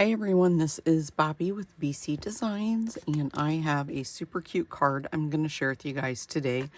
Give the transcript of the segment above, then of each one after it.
Hi everyone, this is Bobby with BC Designs, and I have a super cute card I'm going to share with you guys today.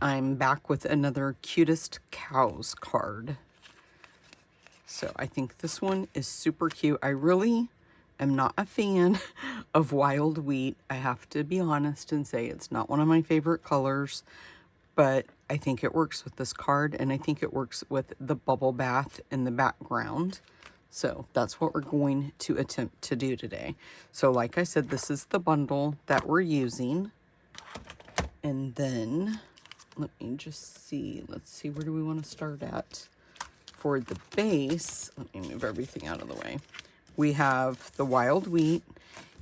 I'm back with another Cutest Cows card. So I think this one is super cute. I really am not a fan of wild wheat. I have to be honest and say it's not one of my favorite colors, but I think it works with this card, and I think it works with the bubble bath in the background. So that's what we're going to attempt to do today. So like I said, this is the bundle that we're using. And then let me just see. Let's see, where do we want to start at? For the base, let me move everything out of the way. We have the wild wheat,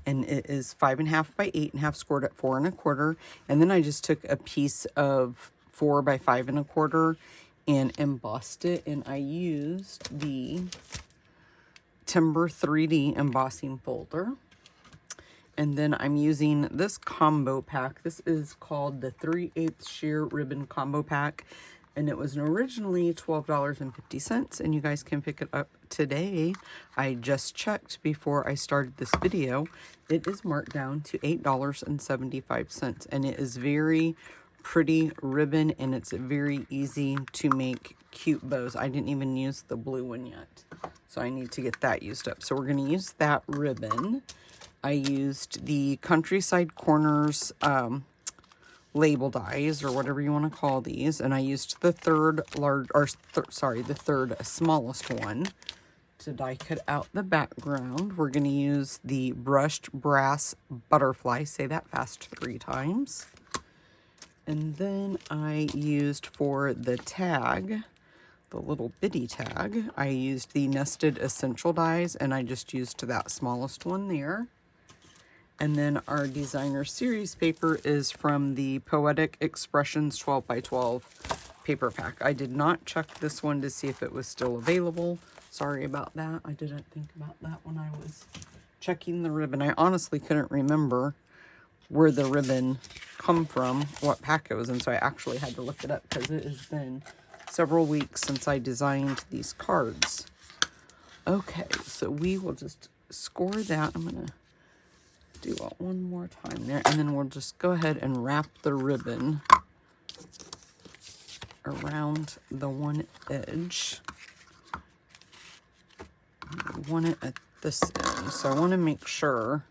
and it is 5.5 by 8.5 scored at 4 1/4. And then I just took a piece of 4 by 5 1/4 and embossed it, and I used the Timber 3D embossing folder. And then I'm using this combo pack. This is called the 3/8 sheer ribbon combo pack, and it was originally $12.50, and you guys can pick it up today. I just checked before I started this video. It is marked down to $8.75, and it is very pretty ribbon, and it's very easy to make cute bows. I didn't even use the blue one yet, so I need to get that used up. So we're going to use that ribbon. I used the Countryside Corners label dies, or whatever you want to call these, and I used the third smallest one to die cut out the background. We're going to use the brushed brass butterfly. Say that fast 3 times. And then I used for the tag, the little bitty tag, I used the nested essential dies, and I just used that smallest one there. And then our designer series paper is from the Poetic Expressions 12 by 12 paper pack. I did not check this one to see if it was still available. Sorry about that. I didn't think about that when I was checking the ribbon. I honestly couldn't remember where the ribbon come from, what pack it was in, so I actually had to look it up because it has been several weeks since I designed these cards. Okay, so we will just score that. I'm gonna do it one more time there, and then we'll just go ahead and wrap the ribbon around the one edge. I want it at this end, so I want to make sure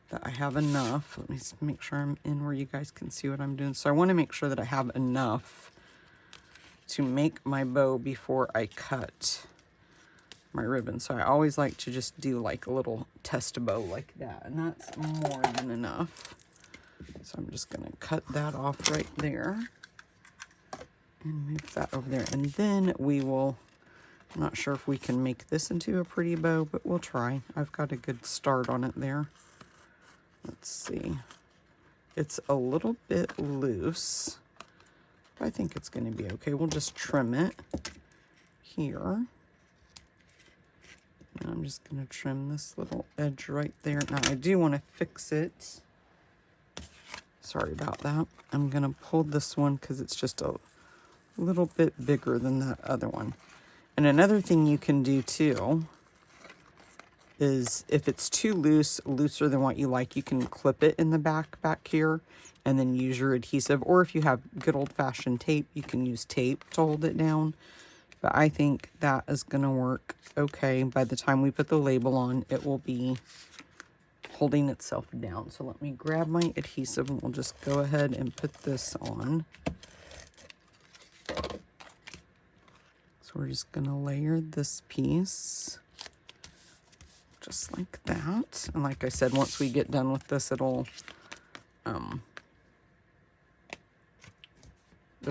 that I have enough. Let me make sure I'm in where you guys can see what I'm doing. So I want to make sure that I have enough to make my bow before I cut my ribbon. So I always like to just do like a little test bow like that, and that's more than enough. So I'm just going to cut that off right there and move that over there. And then we will, I'm not sure if we can make this into a pretty bow, but we'll try. I've got a good start on it there. Let's see. It's a little bit loose, but I think it's going to be okay. We'll just trim it here. And I'm just going to trim this little edge right there. Now, I do want to fix it. Sorry about that. I'm going to pull this one because it's just a little bit bigger than that other one. And another thing you can do too is if it's too loose, looser than what you like, you can clip it in the back here and then use your adhesive. Or if you have good old-fashioned tape, you can use tape to hold it down. But I think that is going to work okay. By the time we put the label on, it will be holding itself down. So let me grab my adhesive, and we'll just go ahead and put this on. So we're just going to layer this piece just like that. And like I said, once we get done with this, it'll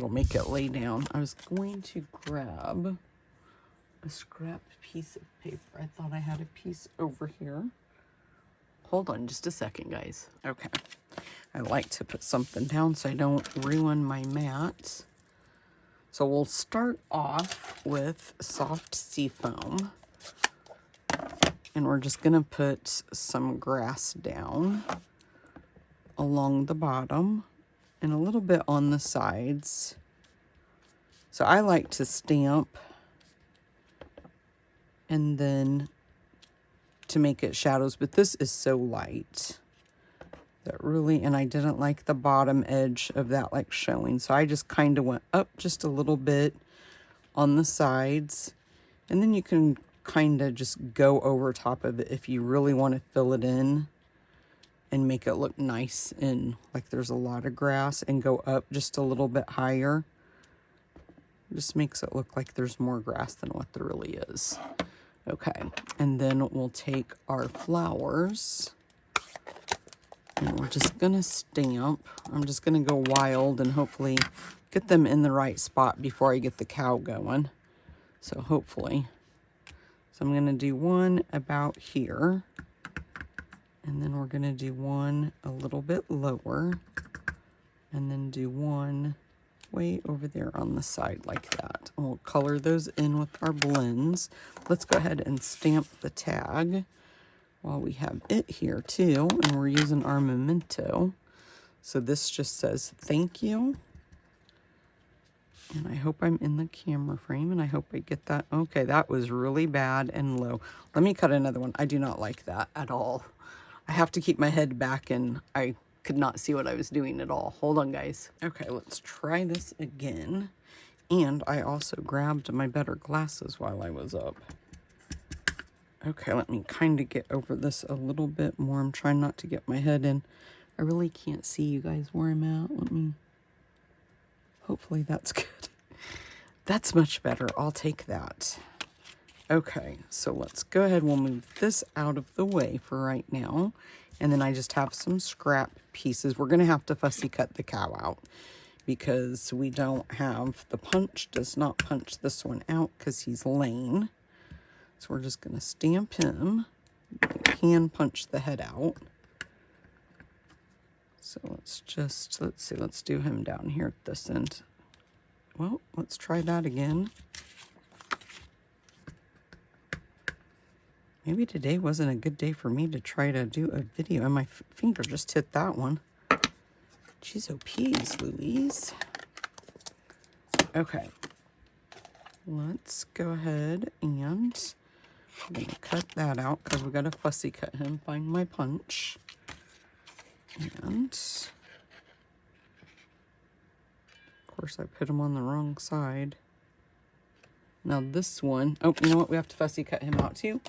make it lay down. I was going to grab a scrap piece of paper. I thought I had a piece over here. Hold on just a second, guys. Okay. I like to put something down so I don't ruin my mat. So we'll start off with soft seafoam. And we're just going to put some grass down along the bottom and a little bit on the sides. So I like to stamp and then to to make it shadows, but this is so light that really, and I didn't like the bottom edge of that like showing. So I just kind of went up just a little bit on the sides, and then you can kind of just go over top of it if you really want to fill it in and make it look nice and like there's a lot of grass, and go up just a little bit higher. Just makes it look like there's more grass than what there really is. Okay, and then we'll take our flowers and we're just gonna stamp. I'm just gonna go wild and hopefully get them in the right spot before I get the cow going. So hopefully. So I'm gonna do one about here, and then we're gonna do one a little bit lower, and then do one way over there on the side like that. And we'll color those in with our blends. Let's go ahead and stamp the tag while we have it here too, and we're using our memento. So this just says thank you. And I hope I'm in the camera frame, and I hope I get that. Okay, that was really bad and low. Let me cut another one. I do not like that at all. I have to keep my head back, and I could not see what I was doing at all. Hold on, guys. Okay, let's try this again. And I also grabbed my better glasses while I was up. Okay, let me kind of get over this a little bit more. I'm trying not to get my head in. I really can't see you guys where I'm at. Let me... Hopefully that's good. That's much better. I'll take that. Okay, so let's go ahead. We'll move this out of the way for right now. And then I just have some scrap pieces. We're going to have to fussy cut the cow out because we don't have the punch. Does not punch this one out because he's lame. So we're just going to stamp him. We can punch the head out. So let's see, let's do him down here at this end. Well, let's try that again. Maybe today wasn't a good day for me to try to do a video, and my finger just hit that one. Jeez, oh peas, Louise. Okay, let's go ahead and I'm gonna cut that out because we got to fussy cut him. Find my punch. And of course I put him on the wrong side. Now this one, oh, you know what? We have to fussy cut him out too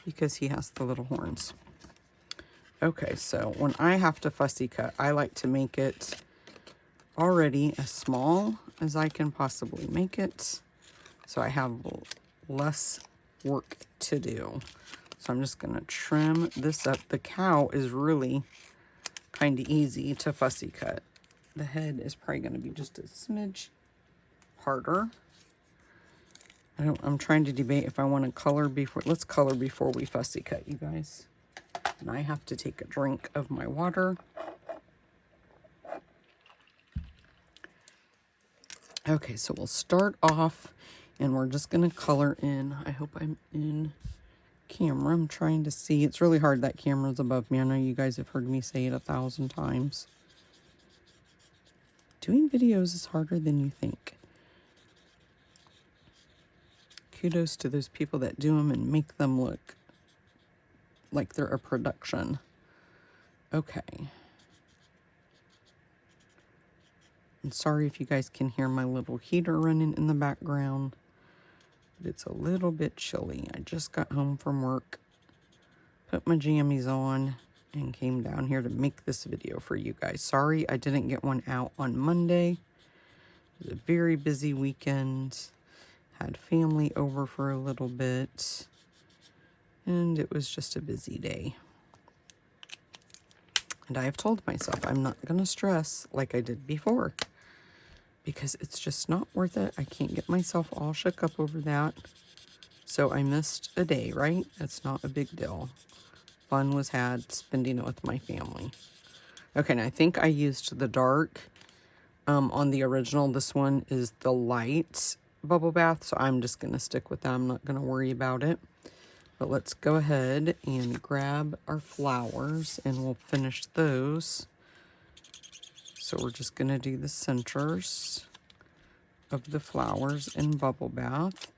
because he has the little horns. Okay, so when I have to fussy cut, I like to make it already as small as I can possibly make it, so I have less work to do. So I'm just gonna trim this up. The cow is really kind of easy to fussy cut. The head is probably going to be just a smidge harder. I'm trying to debate if I want to color before. Let's color before we fussy cut, you guys. And I have to take a drink of my water. Okay, so we'll start off and we're just going to color in. I hope I'm in camera. I'm trying to see. It's really hard that camera's above me. I know you guys have heard me say it 1,000 times. Doing videos is harder than you think. Kudos to those people that do them and make them look like they're a production. Okay. I'm sorry if you guys can hear my little heater running in the background. It's a little bit chilly. I just got home from work, put my jammies on, and came down here to make this video for you guys. Sorry I didn't get one out on Monday. It was a very busy weekend. Had family over for a little bit, and it was just a busy day. And I have told myself I'm not going to stress like I did before, because it's just not worth it. I can't get myself all shook up over that. So I missed a day, right? That's not a big deal. Fun was had spending it with my family. Okay, and I think I used the dark on the original. This one is the light bubble bath, so I'm just going to stick with that. I'm not going to worry about it. But let's go ahead and grab our flowers, and we'll finish those. So we're just going to do the centers of the flowers in bubble bath.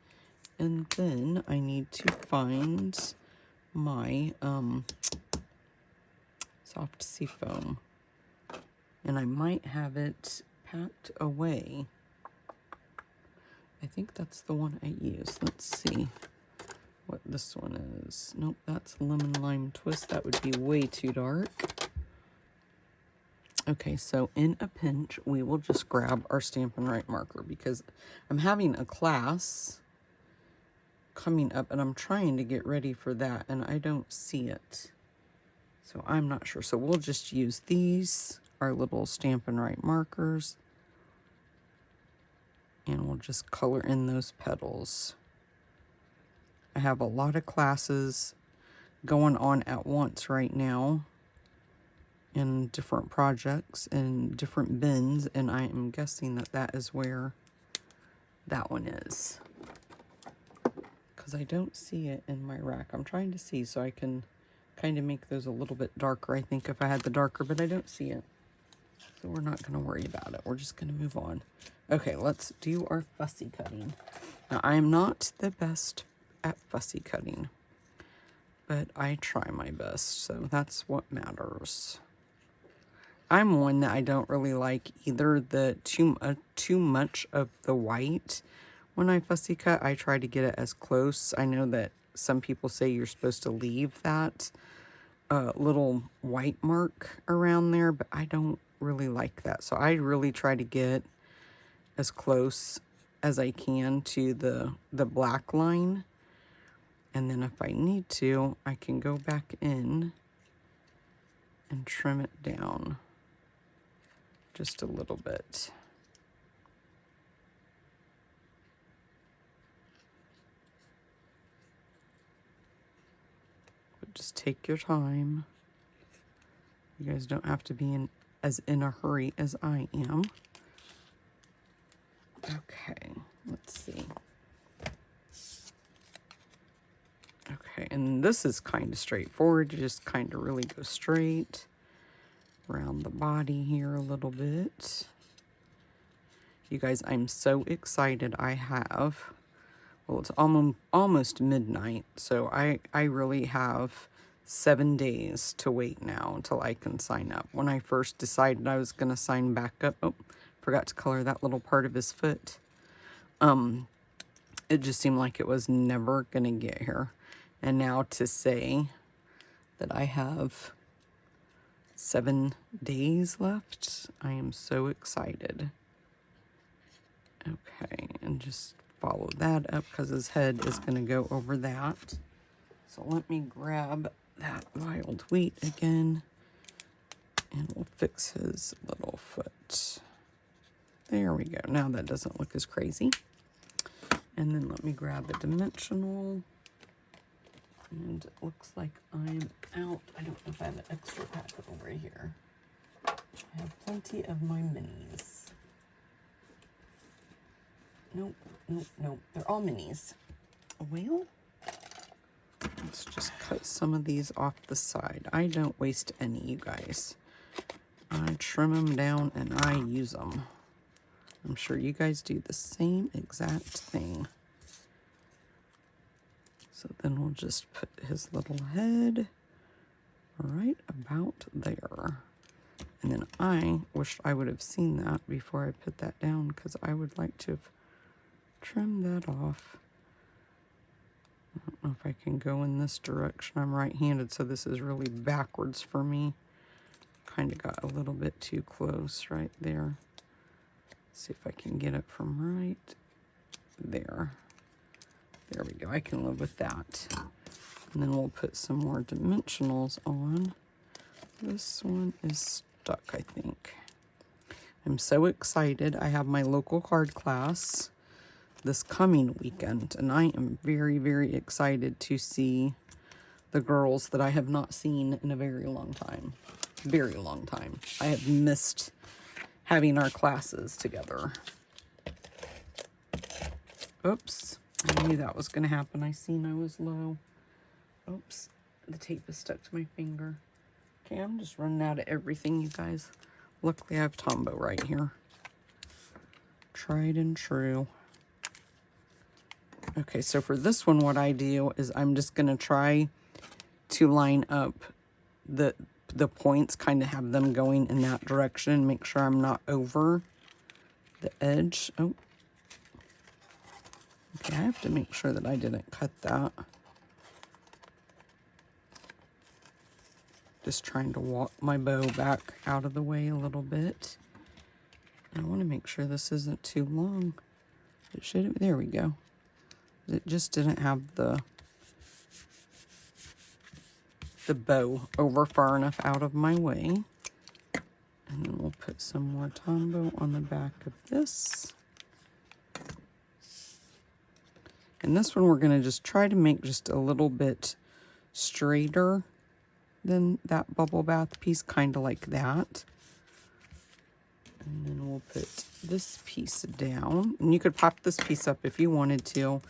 And then I need to find my soft sea foam. And I might have it packed away. I think that's the one I use. Let's see what this one is. Nope, that's lemon lime twist. That would be way too dark. Okay, so in a pinch, we will just grab our Stampin' Right marker because I'm having a class coming up and I'm trying to get ready for that and I don't see it. So I'm not sure. So we'll just use these, our little Stampin' Right markers, and we'll just color in those petals. I have a lot of classes going on at once right now in different projects and different bins, and I am guessing that that is where that one is. Because I don't see it in my rack. I'm trying to see so I can kind of make those a little bit darker, I think, if I had the darker, but I don't see it. So we're not going to worry about it. We're just going to move on. Okay, let's do our fussy cutting. Now, I am not the best at fussy cutting, but I try my best, so that's what matters. I'm one that I don't really like either the too much of the white. When I fussy cut, I try to get it as close. I know that some people say you're supposed to leave that little white mark around there, but I don't really like that. So I really try to get as close as I can to the black line. And then if I need to, I can go back in and trim it down just a little bit. But just take your time. You guys don't have to be as in a hurry as I am. Okay, let's see. Okay, and this is kind of straightforward. You just kind of really go straight around the body here a little bit. You guys, I'm so excited. I have, well, it's almost midnight, so I really have 7 days to wait now until I can sign up. When I first decided I was going to sign back up, oh, forgot to color that little part of his foot. It just seemed like it was never going to get here. And now to say that I have 7 days left, I am so excited. Okay, and just follow that up because his head is going to go over that. So let me grab that wild wheat again, and we'll fix his little foot. There we go. Now that doesn't look as crazy. And then let me grab a dimensional. And it looks like I'm out. I don't know if I have an extra pack over here. I have plenty of my minis. Nope, nope, nope. They're all minis. Well, let's just cut some of these off the side. I don't waste any, you guys. I trim them down and I use them. I'm sure you guys do the same exact thing. So then we'll just put his little head right about there. And then I wish I would have seen that before I put that down because I would like to have trimmed that off. I don't know if I can go in this direction. I'm right-handed, so this is really backwards for me. Kind of got a little bit too close right there. See if I can get it from right there. There we go. I can live with that. And then we'll put some more dimensionals on. This one is stuck, I think. I'm so excited. I have my local card class this coming weekend, and I am very, very excited to see the girls that I have not seen in a very long time. Very long time. I have missed having our classes together. Oops. I knew that was going to happen. I seen I was low. Oops. The tape is stuck to my finger. Okay, I'm just running out of everything, you guys. Luckily, I have Tombow right here. Tried and true. Okay, so for this one, what I do is I'm just going to try to line up the points, kind of have them going in that direction. Make sure I'm not over the edge. Oh, okay, I have to make sure that I didn't cut that. Just trying to walk my bow back out of the way a little bit. I want to make sure this isn't too long. It should, there we go. It just didn't have the bow over far enough out of my way. And then we'll put some more Tombow on the back of this. And this one we're going to just try to make just a little bit straighter than that bubble bath piece, kind of like that. And then we'll put this piece down. And you could pop this piece up if you wanted to,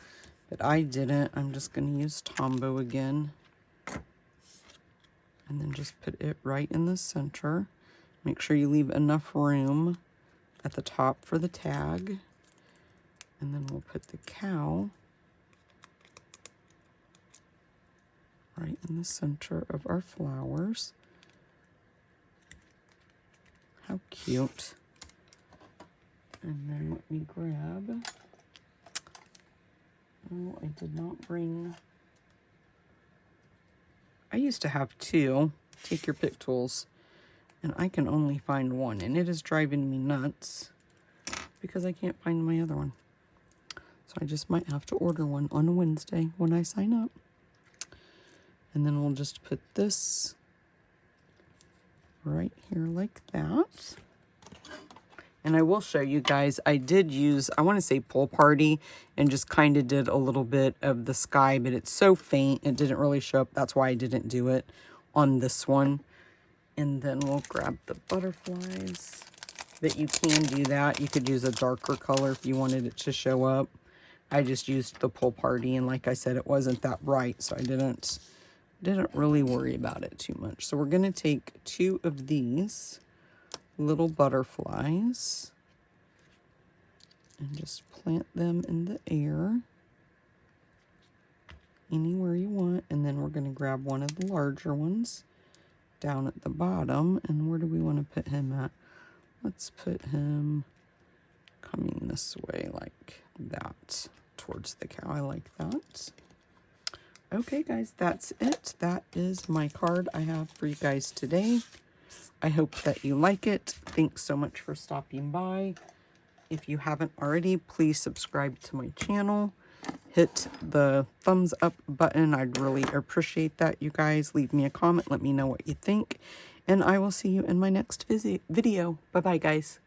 but I didn't. I'm just going to use Tombow again. And then just put it right in the center. Make sure you leave enough room at the top for the tag. And then we'll put the cow right in the center of our flowers. How cute. And then let me grab, oh, I did not bring, I used to have two, take your pick tools, and I can only find one, and it is driving me nuts because I can't find my other one. So I just might have to order one on a Wednesday when I sign up. And then we'll just put this right here like that. And I will show you guys, I did use, I want to say Pool Party, and just kind of did a little bit of the sky, but it's so faint, it didn't really show up. That's why I didn't do it on this one. And then we'll grab the butterflies. But you can do that. You could use a darker color if you wanted it to show up. I just used the Pool Party, and like I said, it wasn't that bright, so I didn't really worry about it too much. So we're going to take two of these little butterflies and just plant them in the air anywhere you want. And then we're going to grab one of the larger ones down at the bottom. And where do we want to put him at? Let's put him coming this way like that towards the cow. I like that. Okay, guys, that's it. That is my card I have for you guys today. I hope that you like it. Thanks so much for stopping by. If you haven't already, please subscribe to my channel. Hit the thumbs up button. I'd really appreciate that, you guys. Leave me a comment. Let me know what you think. And I will see you in my next video. Bye-bye, guys.